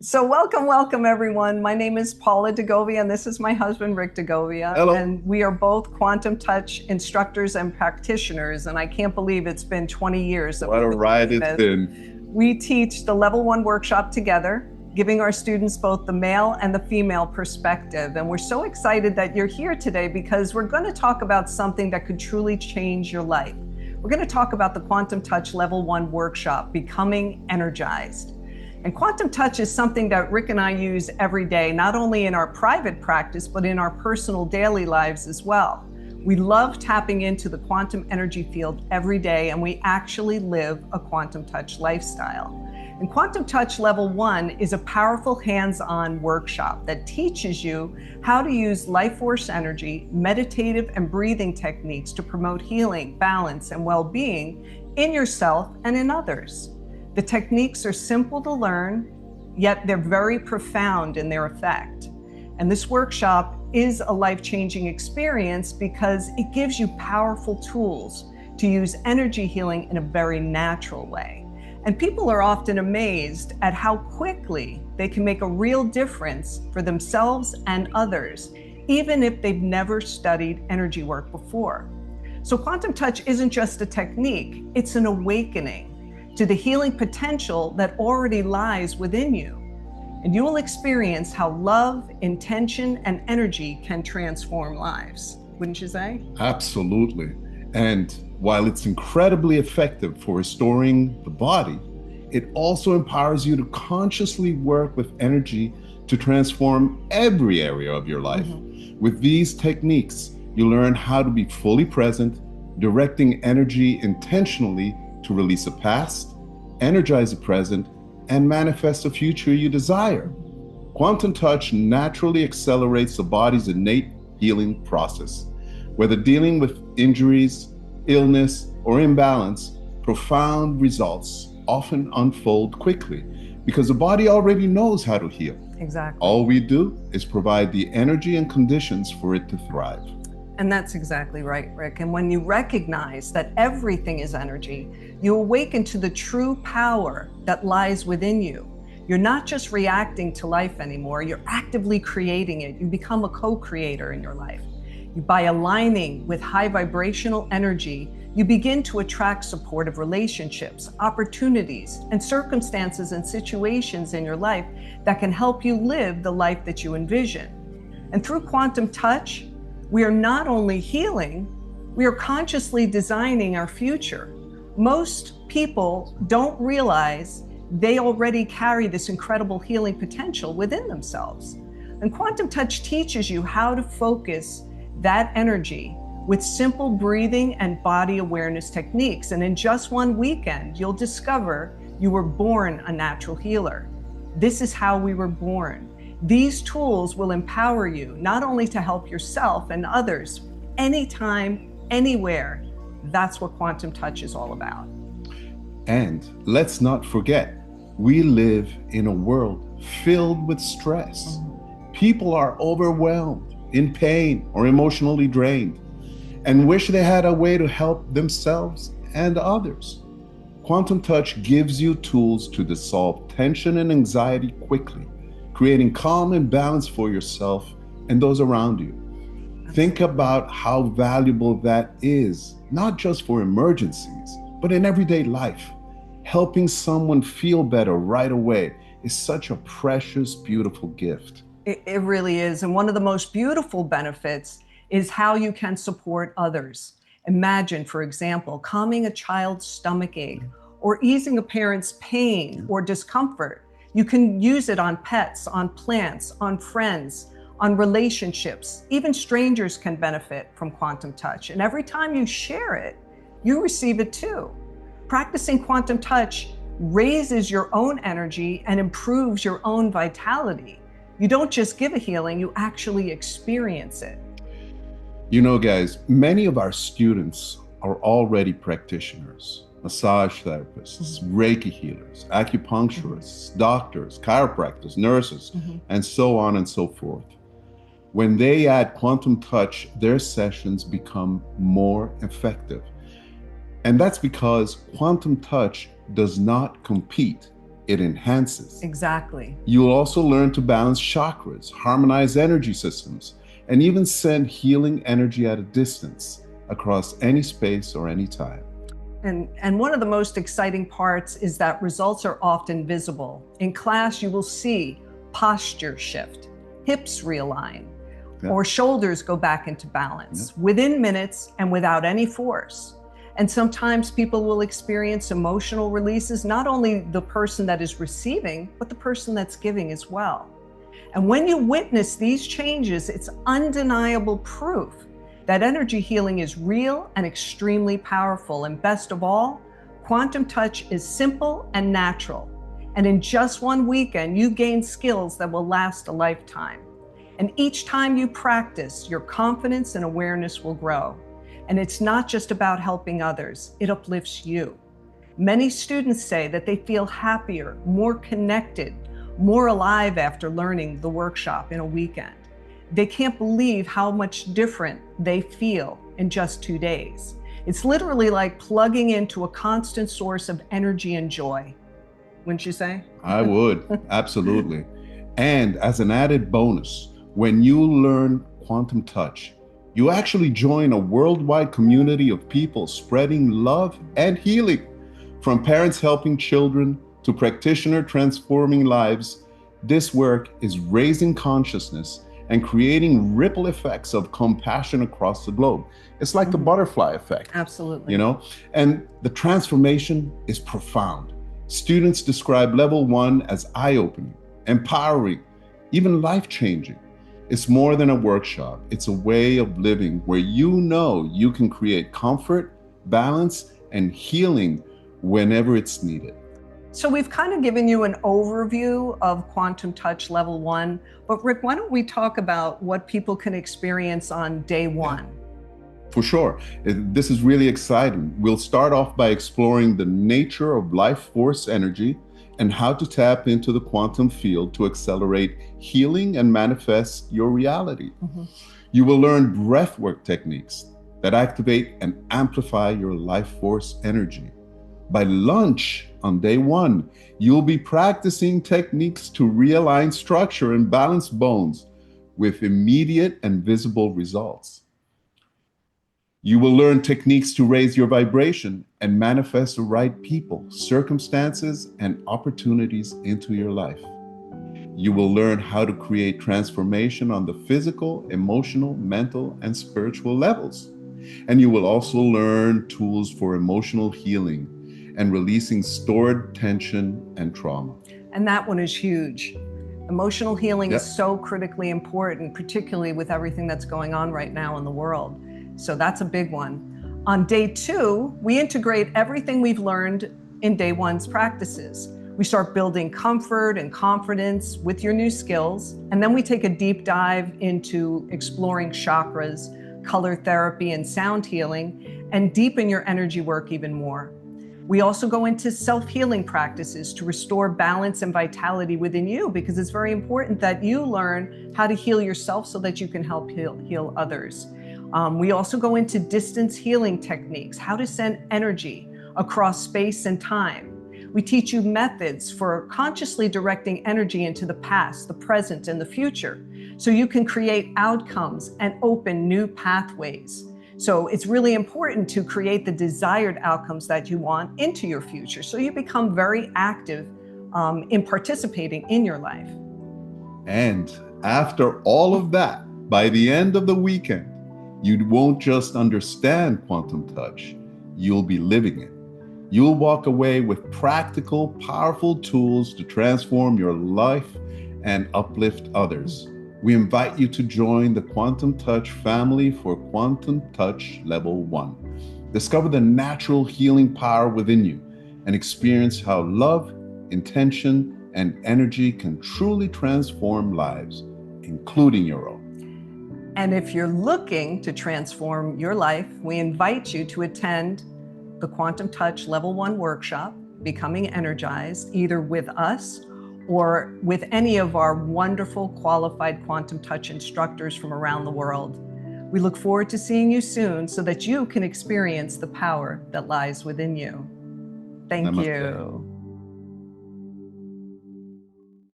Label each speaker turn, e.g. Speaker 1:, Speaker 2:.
Speaker 1: So welcome everyone. My name is Paula DeGovia and this is my husband Rick DeGovia.
Speaker 2: Hello.
Speaker 1: And we are both quantum touch instructors and practitioners, and I can't believe it's been 20 years that
Speaker 2: What a
Speaker 1: we've been
Speaker 2: ride
Speaker 1: doing
Speaker 2: it's
Speaker 1: this.
Speaker 2: been.
Speaker 1: We teach the level 1 workshop together, giving our students both the male and the female perspective. And we're so excited that you're here today because we're going to talk about something that could truly change your life. We're going to talk about the Quantum Touch Level 1 workshop, Becoming Energized. And quantum touch is something that Rick and I use every day, not only in our private practice, but in our personal daily lives as well. We love tapping into the quantum energy field every day, and we actually live a quantum touch lifestyle. And Quantum Touch Level 1 is a powerful hands-on workshop that teaches you how to use life force energy, meditative and breathing techniques to promote healing, balance, and well-being in yourself and in others. The techniques are simple to learn, yet they're very profound in their effect. And this workshop is a life-changing experience because it gives you powerful tools to use energy healing in a very natural way. And people are often amazed at how quickly they can make a real difference for themselves and others, even if they've never studied energy work before. So quantum touch isn't just a technique, it's an awakening to the healing potential that already lies within you. And you will experience how love, intention, and energy can transform lives. Wouldn't you say?
Speaker 2: Absolutely. And while it's incredibly effective for restoring the body, it also empowers you to consciously work with energy to transform every area of your life. With these techniques, you learn how to be fully present, directing energy intentionally to release the past, energize the present, and manifest a future you desire. Quantum touch naturally accelerates the body's innate healing process. Whether dealing with injuries, illness, or imbalance, profound results often unfold quickly because the body already knows how to heal.
Speaker 1: Exactly.
Speaker 2: All we do is provide the energy and conditions for it to thrive.
Speaker 1: And that's exactly right, Rick. And when you recognize that everything is energy, you awaken to the true power that lies within you. You're not just reacting to life anymore, you're actively creating it. You become a co-creator in your life. By aligning with high vibrational energy, you begin to attract supportive relationships, opportunities, and circumstances and situations in your life that can help you live the life that you envision. And through quantum touch, we are not only healing, we are consciously designing our future. Most people don't realize they already carry this incredible healing potential within themselves. And quantum touch teaches you how to focus that energy with simple breathing and body awareness techniques. And in just one weekend, you'll discover you were born a natural healer. This is how we were born. These tools will empower you not only to help yourself and others anytime, anywhere. That's what quantum touch is all about.
Speaker 2: And let's not forget, we live in a world filled with stress. People are overwhelmed, in pain, or emotionally drained, and wish they had a way to help themselves and others. Quantum touch gives you tools to dissolve tension and anxiety quickly, creating calm and balance for yourself and those around you. Think about how valuable that is, not just for emergencies, but in everyday life. Helping someone feel better right away is such a precious, beautiful gift.
Speaker 1: It really is. And one of the most beautiful benefits is how you can support others. Imagine, for example, calming a child's stomach ache or easing a parent's pain or discomfort. You can use it on pets, on plants, on friends, on relationships. Even strangers can benefit from quantum touch. And every time you share it, you receive it too. Practicing quantum touch raises your own energy and improves your own vitality. You don't just give a healing, you actually experience it.
Speaker 2: You know, guys, many of our students are already practitioners. Massage therapists, Reiki healers, acupuncturists, doctors, chiropractors, nurses, and so on and so forth. When they add quantum touch, their sessions become more effective. And that's because quantum touch does not compete it enhances.
Speaker 1: Exactly.
Speaker 2: You'll also learn to balance chakras, harmonize energy systems, and even send healing energy at a distance across any space or any time.
Speaker 1: And one of the most exciting parts is that results are often visible. In class, you will see posture shift, hips realign, or shoulders go back into balance within minutes and without any force. And sometimes people will experience emotional releases, not only the person that is receiving, but the person that's giving as well. And when you witness these changes, it's undeniable proof that energy healing is real and extremely powerful. And best of all, quantum touch is simple and natural. And in just one weekend, you gain skills that will last a lifetime. And each time you practice, your confidence and awareness will grow. And it's not just about helping others, it uplifts you. Many students say that they feel happier, more connected, more alive after learning the workshop in a weekend. They can't believe how much different they feel in just 2 days. It's literally like plugging into a constant source of energy and joy. Wouldn't you say?
Speaker 2: I would, absolutely. And as an added bonus, when you learn quantum touch, you actually join a worldwide community of people spreading love and healing. From parents helping children to practitioner transforming lives, this work is raising consciousness and creating ripple effects of compassion across the globe. It's like the butterfly effect.
Speaker 1: Absolutely.
Speaker 2: You know, and the transformation is profound. Students describe level 1 as eye-opening, empowering, even life-changing. It's more than a workshop. It's a way of living where you know you can create comfort, balance, and healing whenever it's needed.
Speaker 1: So we've kind of given you an overview of quantum touch level 1, but Rick, why don't we talk about what people can experience on day 1?
Speaker 2: For sure. This is really exciting. We'll start off by exploring the nature of life force energy and how to tap into the quantum field to accelerate healing and manifest your reality. You will learn breathwork techniques that activate and amplify your life force energy. By lunch on day 1, you'll be practicing techniques to realign structure and balance bones with immediate and visible results. You will learn techniques to raise your vibration and manifest the right people, circumstances, and opportunities into your life. You will learn how to create transformation on the physical, emotional, mental, and spiritual levels. And you will also learn tools for emotional healing and releasing stored tension and trauma. And
Speaker 1: that one is huge. Emotional healing is so critically important, particularly with everything that's going on right now in the world. So that's a big one. On day 2, we integrate everything we've learned in day 1's practices. We start building comfort and confidence with your new skills, and then we take a deep dive into exploring chakras, color therapy, and sound healing, and deepen your energy work even more. We also go into self-healing practices to restore balance and vitality within you, because it's very important that you learn how to heal yourself so that you can help heal others. We also go into distance healing techniques, how to send energy across space and time. We teach you methods for consciously directing energy into the past, the present, and the future, so you can create outcomes and open new pathways. So it's really important to create the desired outcomes that you want into your future, so you become very active in participating in your life.
Speaker 2: And after all of that, by the end of the weekend, you won't just understand quantum touch, you'll be living it. You'll walk away with practical, powerful tools to transform your life and uplift others. We invite you to join the Quantum Touch family for Quantum Touch Level 1. Discover the natural healing power within you and experience how love, intention, and energy can truly transform lives, including your own.
Speaker 1: And if you're looking to transform your life, we invite you to attend the Quantum Touch Level 1 workshop, Becoming Energized, either with us or with any of our wonderful qualified quantum touch instructors from around the world. We look forward to seeing you soon so that you can experience the power that lies within you. Thank you.